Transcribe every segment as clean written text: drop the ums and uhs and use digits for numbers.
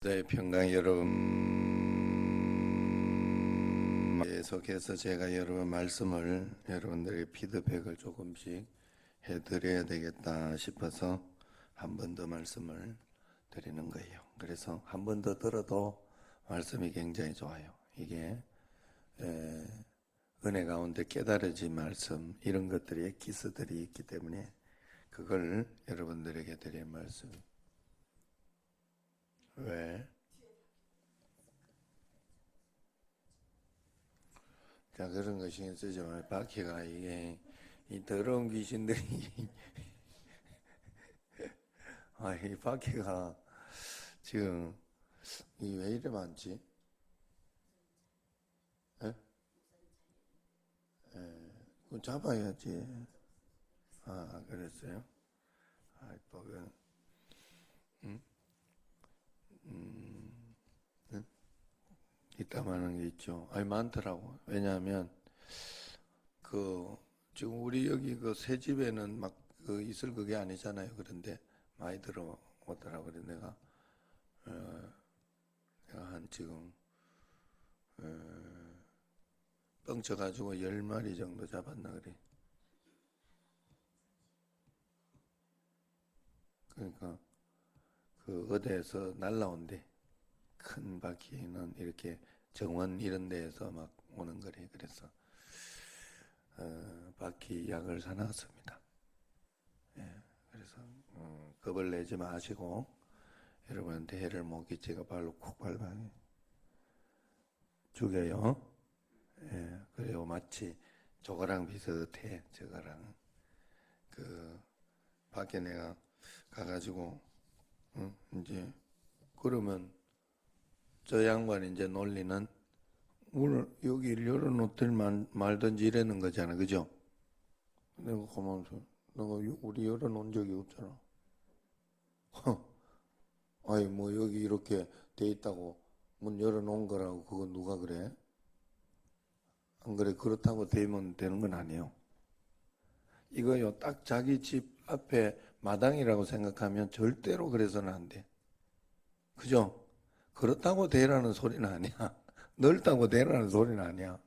네, 평강 여러분, 계속해서 제가 여러분 말씀을 여러분들에게 피드백을 조금씩 해드려야 되겠다 싶어서 한 번 더 말씀을 드리는 거예요. 그래서 한 번 더 들어도 말씀이 굉장히 좋아요. 이게 은혜 가운데 깨달아진 말씀, 이런 것들이 기스들이 있기 때문에 그걸 여러분들에게 드릴 말씀. 왜? 자, 그런 거 신경 쓰지 말고, 바퀴가 이게, 이 더러운 귀신들이, 이 바퀴가 지금, 이 왜 이래 많지? 예? 그거 잡아야지. 그랬어요? 또, 이따만한 게 있죠. 많더라고. 왜냐하면, 지금 우리 여기 그 새 집에는 막 있을 그게 아니잖아요. 그런데 많이 들어오더라고. 그래 내가 한 지금, 뻥쳐가지고 10마리 정도 잡았나 그래. 그러니까 그 어디에서 날라온대. 큰 바퀴는 이렇게 정원 이런 데에서 막 오는 거래. 그래서 바퀴 약을 사놨습니다. 예, 그래서 겁을 내지 마시고 여러분한테 해를 못 끼치고 발로 콕 밟아요. 죽여요. 예, 그리고 마치 저거랑 비슷해. 저거랑 밖에 내가 가가지고 이제 그러면 저 양반이 이제 논리는 오늘 여기 열어놓든 말든지 이러는 거잖아, 그죠? 내가 가만서 내가 우리 열어놓은 적이 없잖아. 아니 뭐 여기 이렇게 돼 있다고 문 열어놓은 거라고 그거 누가 그래? 안 그래? 그렇다고 되면 되는 건 아니에요. 이거요 딱 자기 집 앞에 마당이라고 생각하면 절대로 그래서는 안 돼. 그죠? 그렇다고 되라는 소리는 아니야. 넓다고 되라는 소리는 아니야.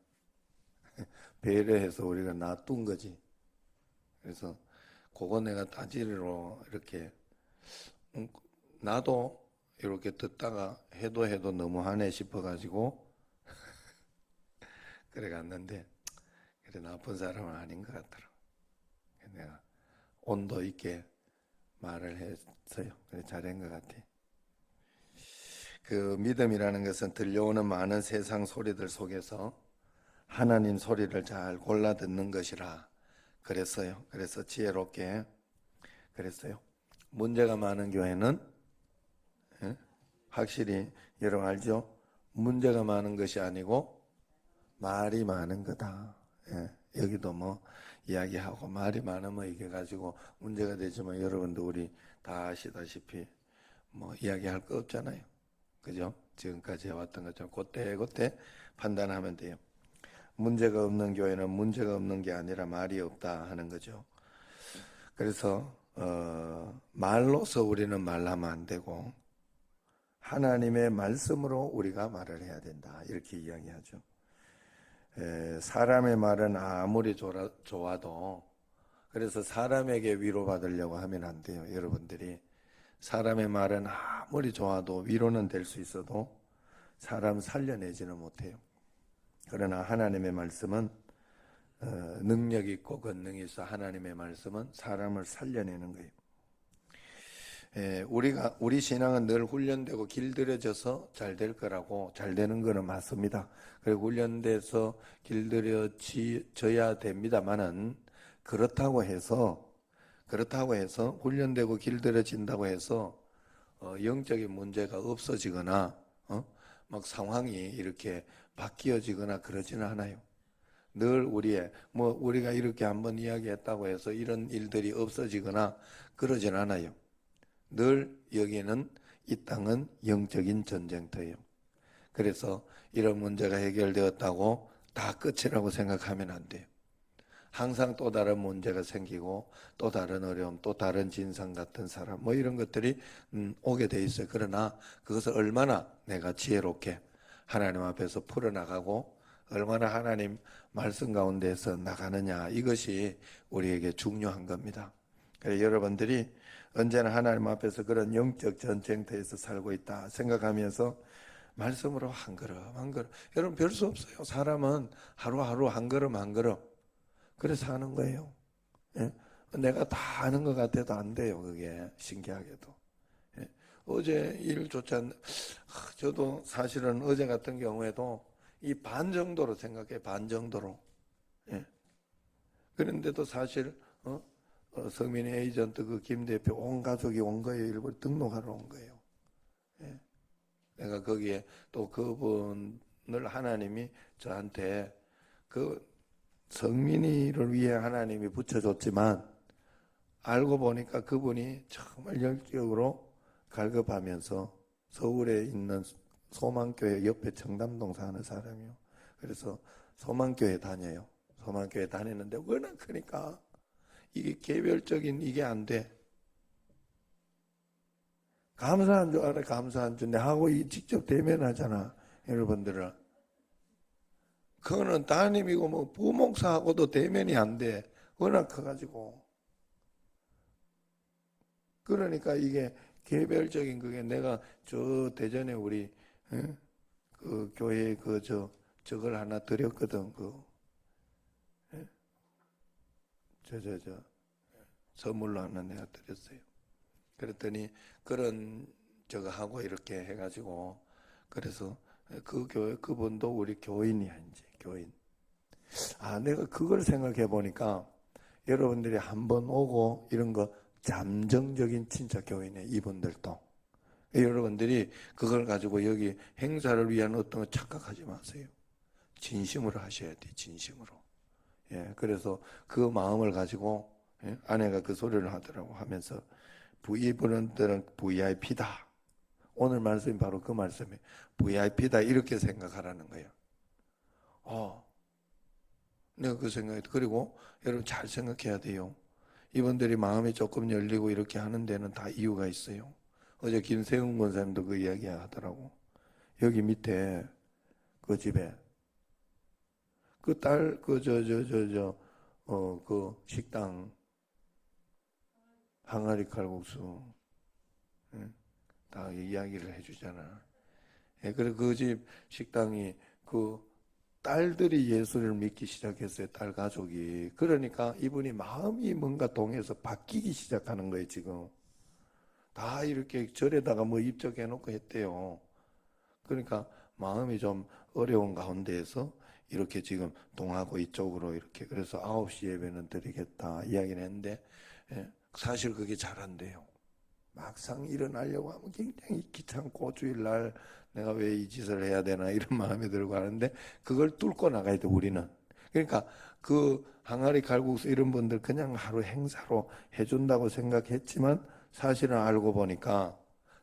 배려해서 우리가 놔둔 거지. 그래서 그거 내가 따지로 이렇게 나도 이렇게 듣다가 해도 너무하네 싶어가지고 그래 갔는데 그래 나쁜 사람은 아닌 것 같더라고. 내가 온도 있게 말을 했어요. 그래 잘한 것 같아. 그 믿음이라는 것은 들려오는 많은 세상 소리들 속에서 하나님 소리를 잘 골라 듣는 것이라 그랬어요. 그래서 지혜롭게 그랬어요. 문제가 많은 교회는 확실히 여러분 알죠? 문제가 많은 것이 아니고 말이 많은 거다. 여기도 뭐 이야기하고 말이 많으면 이게 가지고 문제가 되지만 여러분도 우리 다 아시다시피 뭐 이야기할 거 없잖아요. 그죠? 지금까지 해왔던 것처럼 그때 판단하면 돼요. 문제가 없는 교회는 문제가 없는 게 아니라 말이 없다 하는 거죠. 그래서 말로서 우리는 말하면 안 되고 하나님의 말씀으로 우리가 말을 해야 된다. 이렇게 이야기하죠. 사람의 말은 아무리 좋아도 그래서 사람에게 위로받으려고 하면 안 돼요. 여러분들이 사람의 말은 아무리 좋아도 위로는 될 수 있어도 사람 살려내지는 못해요. 그러나 하나님의 말씀은 능력 있고 권능이 있어. 하나님의 말씀은 사람을 살려내는 거예요. 우리 신앙은 늘 훈련되고 길들여져서 잘 될 거라고 잘 되는 거는 맞습니다. 그리고 훈련돼서 길들여져야 됩니다만은 그렇다고 해서 훈련되고 길들여진다고 해서 영적인 문제가 없어지거나 막 상황이 이렇게 바뀌어지거나 그러지는 않아요. 늘 우리가 이렇게 한번 이야기했다고 해서 이런 일들이 없어지거나 그러지는 않아요. 늘 여기는 이 땅은 영적인 전쟁터예요. 그래서 이런 문제가 해결되었다고 다 끝이라고 생각하면 안 돼요. 항상 또 다른 문제가 생기고 또 다른 어려움, 또 다른 진상 같은 사람 뭐 이런 것들이 오게 돼 있어요. 그러나 그것을 얼마나 내가 지혜롭게 하나님 앞에서 풀어나가고 얼마나 하나님 말씀 가운데서 나가느냐, 이것이 우리에게 중요한 겁니다. 그래서 여러분들이 언제나 하나님 앞에서 그런 영적 전쟁터에서 살고 있다 생각하면서 말씀으로 한 걸음 한 걸음, 여러분 별 수 없어요. 사람은 하루하루 한 걸음 한 걸음 그래서 하는 거예요. 예? 내가 다 아는 것 같아도 안 돼요. 그게 신기하게도. 예? 어제 일조차 저도 사실은 어제 같은 경우에도 이 반 정도로 생각해. 반 정도로. 예. 그런데도 사실 성민이 에이전트 그 김 대표 온 가족이 온 거예요. 일부러 등록하러 온 거예요. 예. 내가 거기에 또 그분을 하나님이 저한테 그 성민이를 위해 하나님이 붙여줬지만 알고 보니까 그분이 정말 열정적으로 갈급하면서 서울에 있는 소망교회 옆에 청담동 사는 사람이요. 그래서 소망교회 다녀요. 소망교회 다니는데 워낙 크니까 이게 개별적인 이게 안 돼. 감사한 줄 알아. 감사한 줄. 내하고 직접 대면하잖아. 여러분들은. 그거는 담임이고 뭐 부목사하고도 대면이 안 돼. 워낙 커가지고. 그러니까 이게 개별적인 그게 내가 저 대전에 우리 그 교회 저걸 하나 드렸거든. 선물로 하나 내가 드렸어요. 그랬더니 그런 저거 하고 이렇게 해가지고 그래서 그 교회 그분도 우리 교인이야. 이제 교인. 내가 그걸 생각해 보니까 여러분들이 한번 오고 이런 거 잠정적인 진짜 교인이에요. 이분들도. 여러분들이 그걸 가지고 여기 행사를 위한 어떤 거 착각하지 마세요. 진심으로 하셔야 돼. 진심으로. 예, 그래서 그 마음을 가지고 아내가 그 소리를 하더라고. 하면서 이분들은 VIP다. 오늘 말씀이 바로 그 말씀이에요. VIP다 이렇게 생각하라는 거예요. 내가 그 생각이. 그리고 여러분 잘 생각해야 돼요. 이분들이 마음이 조금 열리고 이렇게 하는 데는 다 이유가 있어요. 어제 김세웅 권사님도 그 이야기 하더라고. 여기 밑에 그 집에 그 딸 그 식당 항아리 칼국수 다 이야기를 해주잖아. 예, 그래 그 집 식당이 그 딸들이 예수를 믿기 시작했어요. 딸 가족이. 그러니까 이분이 마음이 뭔가 동해서 바뀌기 시작하는 거예요. 지금 다 이렇게 절에다가 뭐 입적해놓고 했대요. 그러니까 마음이 좀 어려운 가운데에서 이렇게 지금 동하고 이쪽으로 이렇게. 그래서 9시 예배는 드리겠다 이야기를 했는데 사실 그게 잘 안 돼요. 막상 일어나려고 하면 굉장히 귀찮고 주일날 내가 왜 이 짓을 해야 되나 이런 마음이 들고 하는데 그걸 뚫고 나가야 돼 우리는. 그러니까 그 항아리 칼국수 이런 분들 그냥 하루 행사로 해준다고 생각했지만 사실은 알고 보니까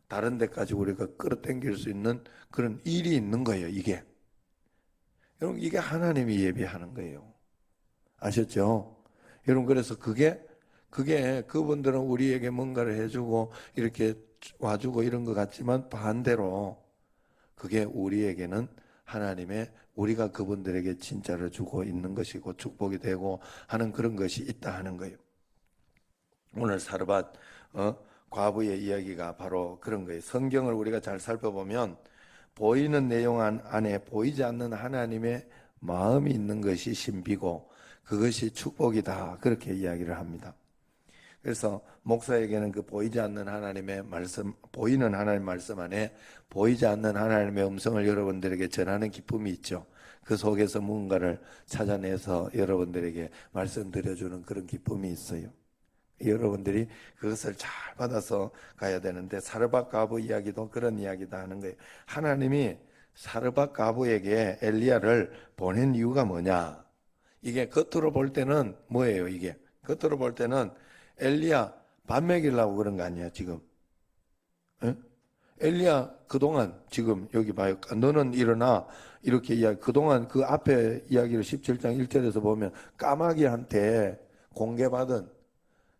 다른 데까지 우리가 끌어당길 수 있는 그런 일이 있는 거예요. 이게 여러분 이게 하나님이 예비하는 거예요. 아셨죠? 여러분 그래서 그게 그분들은 우리에게 뭔가를 해주고 이렇게 와주고 이런 것 같지만 반대로 그게 우리에게는 하나님의 우리가 그분들에게 진짜를 주고 있는 것이고 축복이 되고 하는 그런 것이 있다 하는 거예요. 오늘 사르밧 과부의 이야기가 바로 그런 거예요. 성경을 우리가 잘 살펴보면 보이는 내용 안에 보이지 않는 하나님의 마음이 있는 것이 신비고 그것이 축복이다. 그렇게 이야기를 합니다. 그래서 목사에게는 그 보이지 않는 하나님의 말씀, 보이는 하나님의 말씀 안에 보이지 않는 하나님의 음성을 여러분들에게 전하는 기쁨이 있죠. 그 속에서 무언가를 찾아내서 여러분들에게 말씀드려주는 그런 기쁨이 있어요. 여러분들이 그것을 잘 받아서 가야 되는데 사르밧 과부 이야기도 그런 이야기다 하는 거예요. 하나님이 사르밧 과부에게 엘리야를 보낸 이유가 뭐냐? 이게 겉으로 볼 때는 뭐예요? 이게 겉으로 볼 때는 엘리야 밥 먹이려고 그런 거 아니야 지금? 에? 엘리야 그동안 지금 여기 봐요. 너는 일어나 이렇게 이야기. 그동안 그 앞에 이야기를 17장 1절에서 보면 까마귀한테 공개받은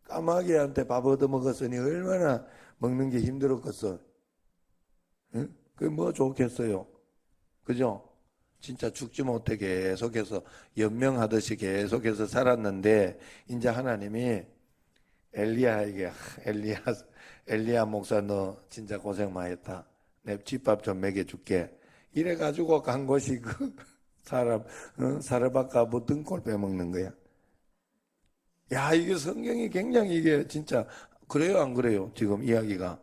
까마귀한테 밥 얻어먹었으니 얼마나 먹는 게 힘들었겠어. 응? 그게 뭐 좋겠어요. 그죠? 진짜 죽지 못해 계속해서 연명하듯이 계속해서 살았는데 이제 하나님이 엘리야에게 엘리야 목사 너 진짜 고생 많이 했다. 내 집밥 좀 먹여줄게. 이래가지고 간 곳이 그 사르밧 뭐 등골 빼먹는 거야. 야, 이게 성경이 굉장히 이게 진짜 그래요 안 그래요? 지금 이야기가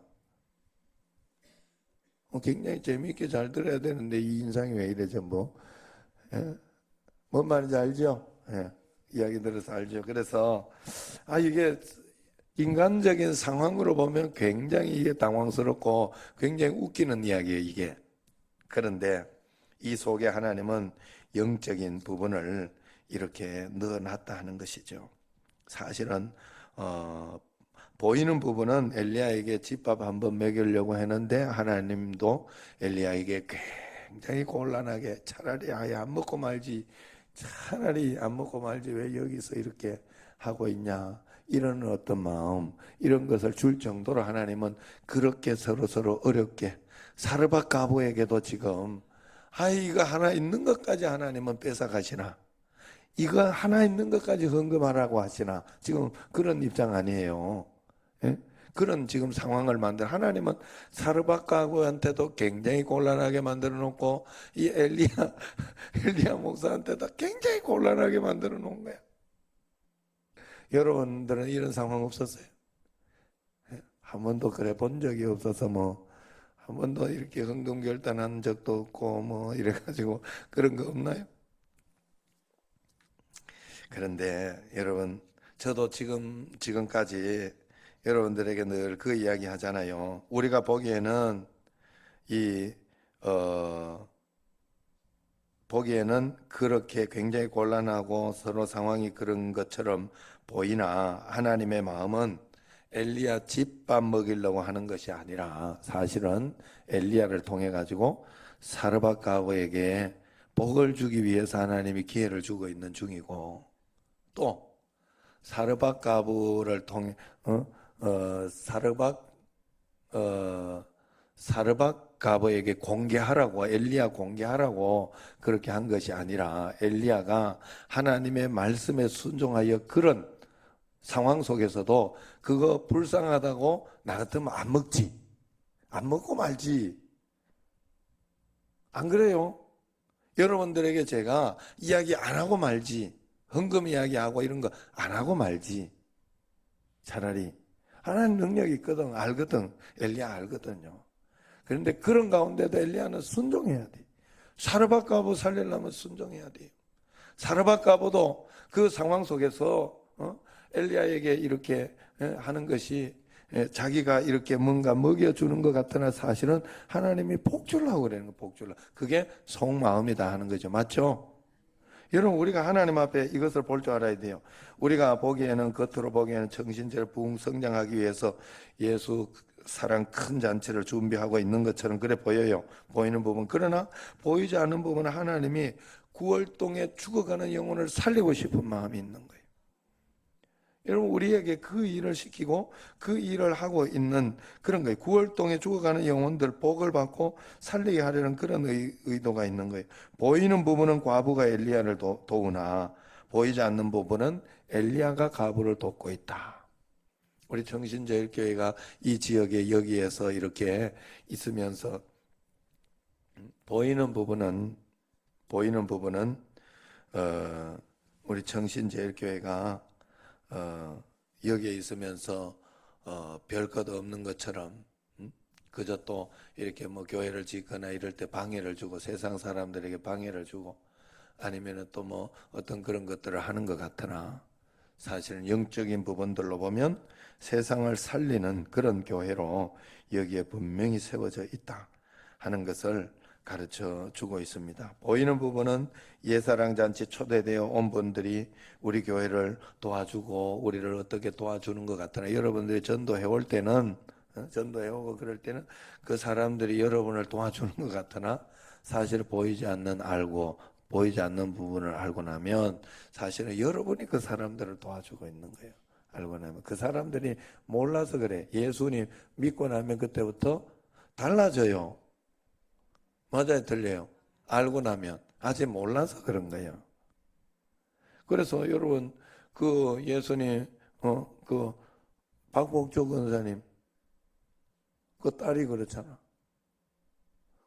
굉장히 재미있게 잘 들어야 되는데 이 인상이 왜 이래 전부? 예? 뭔 말인지 알죠? 예. 이야기 들어서 알죠. 그래서 이게 인간적인 상황으로 보면 굉장히 이게 당황스럽고 굉장히 웃기는 이야기예요, 이게. 그런데 이 속에 하나님은 영적인 부분을 이렇게 넣어놨다 하는 것이죠. 사실은 보이는 부분은 엘리야에게 집밥 한번 먹이려고 했는데 하나님도 엘리야에게 굉장히 곤란하게 차라리 아예 안 먹고 말지, 차라리 안 먹고 말지 왜 여기서 이렇게 하고 있냐, 이런 어떤 마음, 이런 것을 줄 정도로 하나님은 그렇게 서로 어렵게 사르밧 가부에게도 지금 이거 하나 있는 것까지 하나님은 뺏어가시나, 이거 하나 있는 것까지 헌금하라고 하시나, 지금 그런 입장 아니에요. 예? 그런 지금 상황을 만들 하나님은 사르밧 가부한테도 굉장히 곤란하게 만들어 놓고 이 엘리야 목사한테도 굉장히 곤란하게 만들어 놓은 거야. 여러분들은 이런 상황 없었어요? 한 번도 그래 본 적이 없어서 한 번도 이렇게 헌금 결단한 적도 없고 이래가지고 그런 거 없나요? 그런데 여러분, 저도 지금까지 여러분들에게 늘 그 이야기 하잖아요. 우리가 보기에는 보기에는 그렇게 굉장히 곤란하고 서로 상황이 그런 것처럼 보이나 하나님의 마음은 엘리야 집밥 먹이려고 하는 것이 아니라 사실은 엘리야를 통해 가지고 사르밧 가부에게 복을 주기 위해서 하나님이 기회를 주고 있는 중이고, 또 사르밧 가부를 통해 사르밧 가부에게 공개하라고, 엘리야 공개하라고 그렇게 한 것이 아니라 엘리야가 하나님의 말씀에 순종하여 그런 상황 속에서도 그거 불쌍하다고 나 같으면 안 먹지, 안 먹고 말지, 안 그래요? 여러분들에게 제가 이야기 안 하고 말지, 헌금 이야기하고 이런 거 안 하고 말지, 차라리 하나님 능력이 있거든, 알거든, 엘리야 알거든요. 그런데 그런 가운데도 엘리야는 순종해야 돼. 사르밧 가부 살리려면 순종해야 돼요. 사르밧 가부도 그 상황 속에서 엘리야에게 이렇게 하는 것이 자기가 이렇게 뭔가 먹여주는 것 같으나 사실은 하나님이 복주려고 그러는 거, 복주려. 그게 속마음이다 하는 거죠. 맞죠? 여러분, 우리가 하나님 앞에 이것을 볼 줄 알아야 돼요. 우리가 보기에는, 겉으로 보기에는 정신체를 부흥 성장하기 위해서 예수 사랑 큰 잔치를 준비하고 있는 것처럼 그래 보여요. 보이는 부분. 그러나 보이지 않는 부분은 하나님이 구월동에 죽어가는 영혼을 살리고 싶은 마음이 있는 거예요. 여러분, 우리에게 그 일을 시키고 그 일을 하고 있는 그런 거예요. 구월동에 죽어가는 영혼들 복을 받고 살리게 하려는 그런 의도가 있는 거예요. 보이는 부분은 과부가 엘리야를 도우나 보이지 않는 부분은 엘리야가 과부를 돕고 있다. 우리 정신제일교회가 이 지역에 여기에서 이렇게 있으면서 보이는 부분은 우리 정신제일교회가 여기에 있으면서 별 것 없는 것처럼 그저 또 이렇게 교회를 짓거나 이럴 때 방해를 주고 세상 사람들에게 방해를 주고 아니면은 또 어떤 그런 것들을 하는 것 같으나 사실은 영적인 부분들로 보면 세상을 살리는 그런 교회로 여기에 분명히 세워져 있다 하는 것을 가르쳐 주고 있습니다. 보이는 부분은 예사랑잔치 초대되어 온 분들이 우리 교회를 도와주고 우리를 어떻게 도와주는 것 같으나 여러분들이 전도해 올 때는 전도해오고 그럴 때는 그 사람들이 여러분을 도와주는 것 같으나 사실 보이지 않는 부분을 알고 나면 사실은 여러분이 그 사람들을 도와주고 있는 거예요. 알고 나면 그 사람들이 몰라서 그래. 예수님 믿고 나면 그때부터 달라져요. 맞아요, 들려요. 알고 나면 아직 몰라서 그런 거예요. 그래서 여러분 그 예수님 그 박복조 권사님 그 딸이 그렇잖아.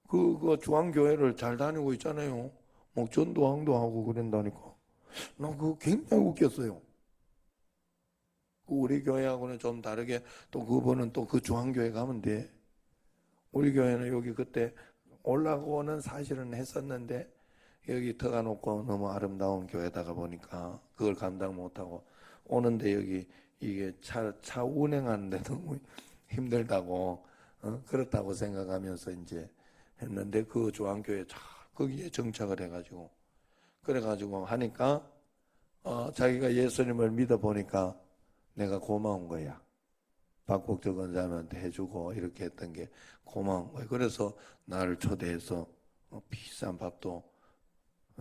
그 중앙교회를 잘 다니고 있잖아요. 뭐 전도왕도 하고 그런다니까. 나 그거 굉장히 웃겼어요. 우리 교회하고는 좀 다르게 또 그분은 또 그 중앙교회 가면 돼. 우리 교회는 여기 그때 올라오는 사실은 했었는데 여기 터가 높고 너무 아름다운 교회다가 보니까 그걸 감당 못하고 오는데 여기 이게 차 운행하는데 너무 힘들다고 그렇다고 생각하면서 이제 했는데 그 중앙교회 거기에 정착을 해가지고 그래가지고 하니까 자기가 예수님을 믿어보니까 내가 고마운 거야. 박복조 권사님한테 해주고 이렇게 했던 게 고마운 거예요. 그래서 나를 초대해서 비싼 밥도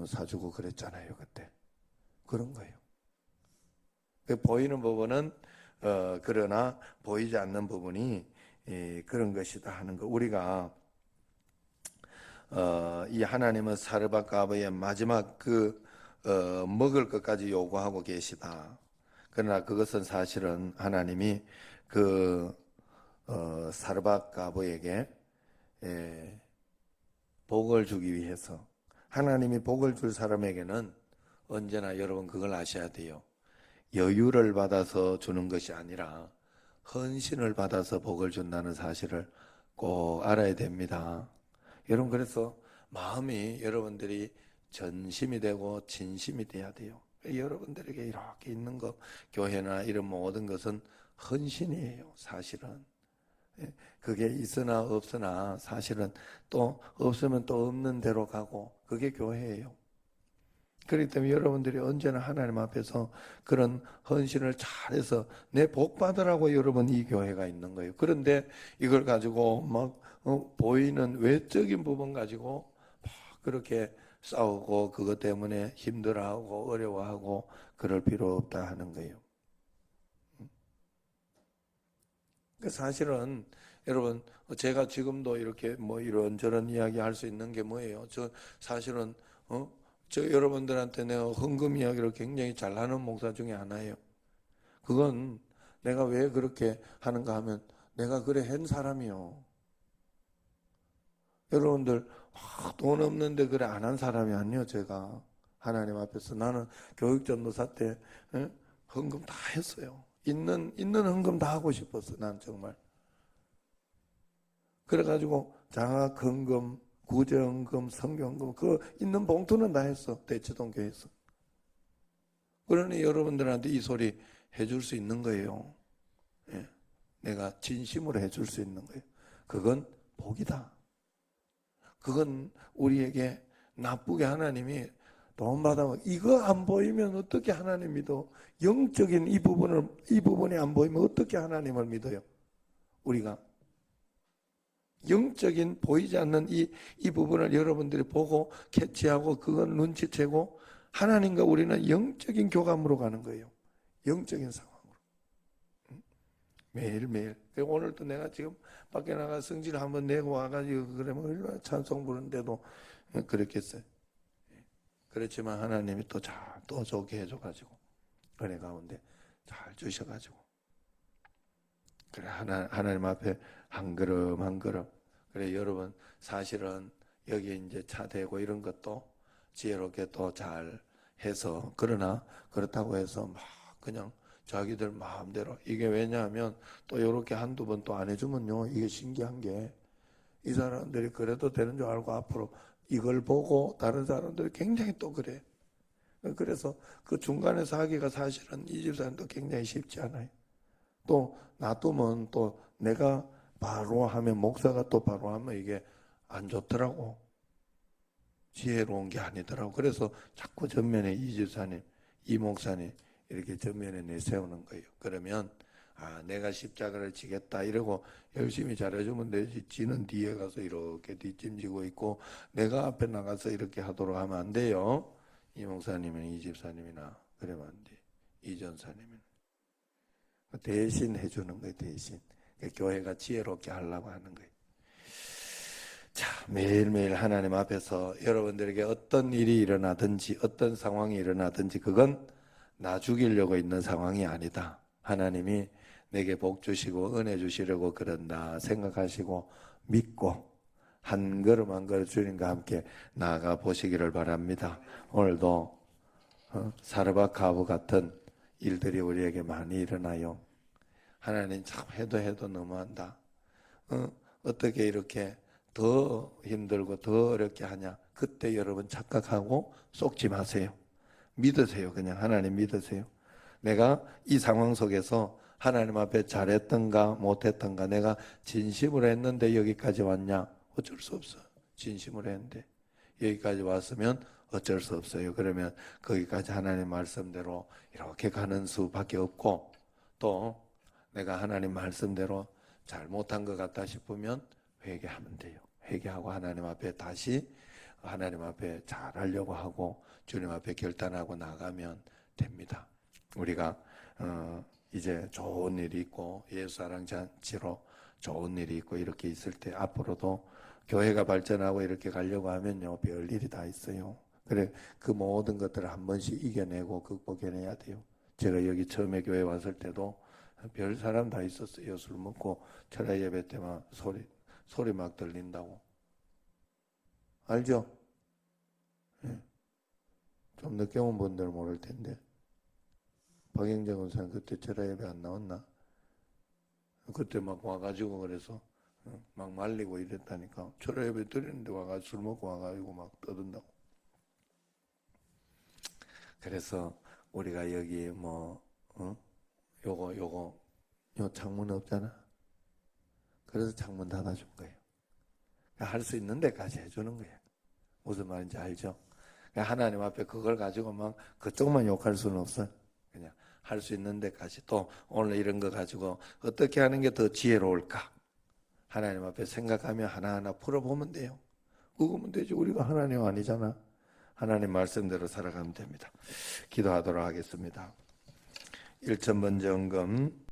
사주고 그랬잖아요. 그때 그런 거예요. 보이는 부분은 그러나 보이지 않는 부분이 그런 것이다 하는 거. 우리가 이 하나님은 사르밧가브의 마지막 먹을 것까지 요구하고 계시다. 그러나 그것은 사실은 하나님이 사르밧가브에게 복을 주기 위해서 하나님이 복을 줄 사람에게는 언제나 여러분 그걸 아셔야 돼요. 여유를 받아서 주는 것이 아니라 헌신을 받아서 복을 준다는 사실을 꼭 알아야 됩니다. 여러분 그래서 마음이 여러분들이 전심이 되고 진심이 돼야 돼요. 여러분들에게 이렇게 있는 것 교회나 이런 모든 것은 헌신이에요. 사실은 그게 있으나 없으나 사실은 또 없으면 또 없는 대로 가고 그게 교회예요. 그렇기 때문에 여러분들이 언제나 하나님 앞에서 그런 헌신을 잘해서 내 복 받으라고 여러분 이 교회가 있는 거예요. 그런데 이걸 가지고 막 보이는 외적인 부분 가지고 막 그렇게 싸우고 그것 때문에 힘들어하고 어려워하고 그럴 필요 없다 하는 거예요. 사실은 여러분 제가 지금도 이렇게 뭐 이런저런 이야기 할 수 있는 게 뭐예요? 저 사실은 저 여러분들한테 내가 헌금 이야기를 굉장히 잘하는 목사 중에 하나예요. 그건 내가 왜 그렇게 하는가 하면 내가 그래 한 사람이요. 여러분들 돈 없는데 그래 안 한 사람이 아니요. 제가 하나님 앞에서 나는 교육전도사 때 헌금 다 했어요. 있는 헌금 다 하고 싶었어. 난 정말. 그래가지고 장학 헌금, 구제헌금, 성경금 그 있는 봉투는 다 했어. 대치동 교회에서. 그러니 여러분들한테 이 소리 해줄 수 있는 거예요. 예. 내가 진심으로 해줄 수 있는 거예요. 그건 복이다. 그건 우리에게 나쁘게 하나님이 돈 받아면 이거 안 보이면 어떻게 하나님 믿어? 영적인 이 부분이 안 보이면 어떻게 하나님을 믿어요? 우리가 영적인 보이지 않는 이 부분을 여러분들이 보고 캐치하고 그건 눈치채고 하나님과 우리는 영적인 교감으로 가는 거예요. 영적인 상황으로. 매일매일. 오늘도 내가 지금 밖에 나가 성질 한번 내고 와가지고 그러면 얼마나 찬송 부르는데도 그랬겠어요. 그렇지만 하나님이 또 좋게 해줘가지고 은혜 가운데 잘 주셔가지고 그래 하나님 앞에 한 걸음 한 걸음 그래 여러분 사실은 여기 이제 차 대고 이런 것도 지혜롭게 또 잘 해서 그러나 그렇다고 해서 막 그냥 자기들 마음대로 이게 왜냐하면 또 이렇게 한두 번 또 안 해주면요 이게 신기한 게 이 사람들이 그래도 되는 줄 알고 앞으로 이걸 보고 다른 사람들이 굉장히 또 그래. 그래서 그 중간에서 하기가 사실은 이 집사님도 굉장히 쉽지 않아요. 또 놔두면 또 내가 바로 하면 목사가 또 바로 하면 이게 안 좋더라고. 지혜로운 게 아니더라고. 그래서 자꾸 전면에 이 집사님, 이 목사님 이렇게 전면에 내세우는 거예요. 그러면 아, 내가 십자가를 지겠다 이러고 열심히 잘해주면 되지. 지는 뒤에 가서 이렇게 뒷짐지고 있고 내가 앞에 나가서 이렇게 하도록 하면 안 돼요. 이 목사님은 이 집사님이나 그러면 안 돼. 이 전사님은 대신 해주는 거예요. 대신 교회가 지혜롭게 하려고 하는 거예요. 자, 매일매일 하나님 앞에서 여러분들에게 어떤 일이 일어나든지 어떤 상황이 일어나든지 그건 나 죽이려고 있는 상황이 아니다. 하나님이 내게 복 주시고 은혜 주시려고 그런다 생각하시고 믿고 한 걸음 한 걸음 주님과 함께 나아가 보시기를 바랍니다. 오늘도 사르밧 같은 일들이 우리에게 많이 일어나요. 하나님 참 해도 너무한다. 어떻게 이렇게 더 힘들고 더 어렵게 하냐. 그때 여러분 착각하고 속지 마세요. 믿으세요. 그냥 하나님 믿으세요. 내가 이 상황 속에서 하나님 앞에 잘했던가 못했던가 내가 진심으로 했는데 여기까지 왔냐. 어쩔 수 없어. 진심으로 했는데 여기까지 왔으면 어쩔 수 없어요. 그러면 거기까지 하나님 말씀대로 이렇게 가는 수밖에 없고 또 내가 하나님 말씀대로 잘못한 것 같다 싶으면 회개하면 돼요. 회개하고 하나님 앞에 다시 하나님 앞에 잘하려고 하고 주님 앞에 결단하고 나가면 됩니다. 우리가 이제 좋은 일이 있고 예수 사랑 잔치로 좋은 일이 있고 이렇게 있을 때 앞으로도 교회가 발전하고 이렇게 가려고 하면요 별 일이 다 있어요. 그래 그 모든 것들을 한 번씩 이겨내고 극복해내야 돼요. 제가 여기 처음에 교회 왔을 때도 별 사람 다 있었어요. 술 먹고 철야 예배 때만 소리 막 들린다고. 알죠? 예. 좀 늦게 온 분들은 모를 텐데. 박영정 원사님 그때 철야 예배 안 나왔나? 그때 막 와가지고 그래서 막 말리고 이랬다니까. 철야 예배 드리는데 와가지고 술 먹고 와가지고 막 떠든다고. 그래서 우리가 여기 요 창문 없잖아. 그래서 창문 닫아준 거예요. 할 수 있는 데까지 해주는 거예요. 무슨 말인지 알죠? 하나님 앞에 그걸 가지고 막 그쪽만 욕할 수는 없어요. 그냥 할 수 있는 데까지 또 오늘 이런 거 가지고 어떻게 하는 게 더 지혜로울까? 하나님 앞에 생각하며 하나하나 풀어보면 돼요. 그거면 되지. 우리가 하나님 아니잖아. 하나님 말씀대로 살아가면 됩니다. 기도하도록 하겠습니다. 1,000번 점검